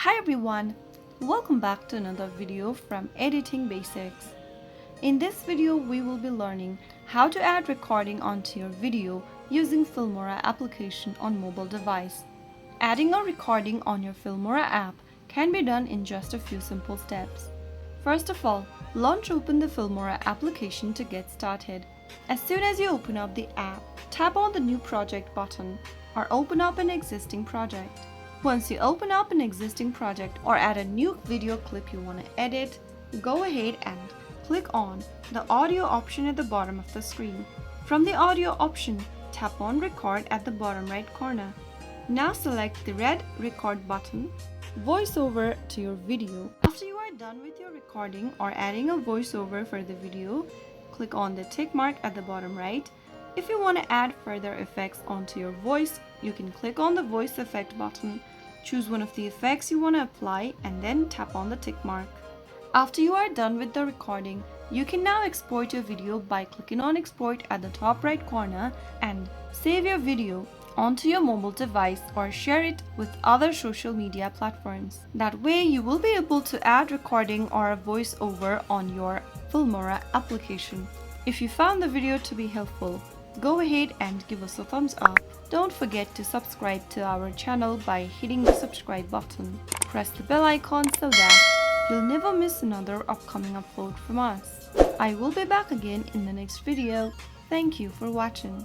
Hi everyone, welcome back to another video from Editing Basics. In this video, we will be learning how to add recording onto your video using Filmora application on mobile device. Adding a recording on your Filmora app can be done in just a few simple steps. First of all, open the Filmora application to get started. As soon as you open up the app, tap on the New Project button or open up an existing project. Once you open up an existing project or add a new video clip you want to edit, go ahead and click on the audio option at the bottom of the screen. From the audio option, tap on Record at the bottom right corner. Now select the red Record button, voiceover to your video. After you are done with your recording or adding a voiceover for the video, click on the tick mark at the bottom right. If you want to add further effects onto your voice, you can click on the voice effect button, choose one of the effects you want to apply and then tap on the tick mark. After you are done with the recording, you can now export your video by clicking on export at the top right corner and save your video onto your mobile device or share it with other social media platforms. That way you will be able to add recording or a voiceover on your Filmora application. If you found the video to be helpful, go ahead and give us a thumbs up. Don't forget to subscribe to our channel by hitting the subscribe button. Press the bell icon so that you'll never miss another upcoming upload from us. I will be back again in the next video. Thank you for watching.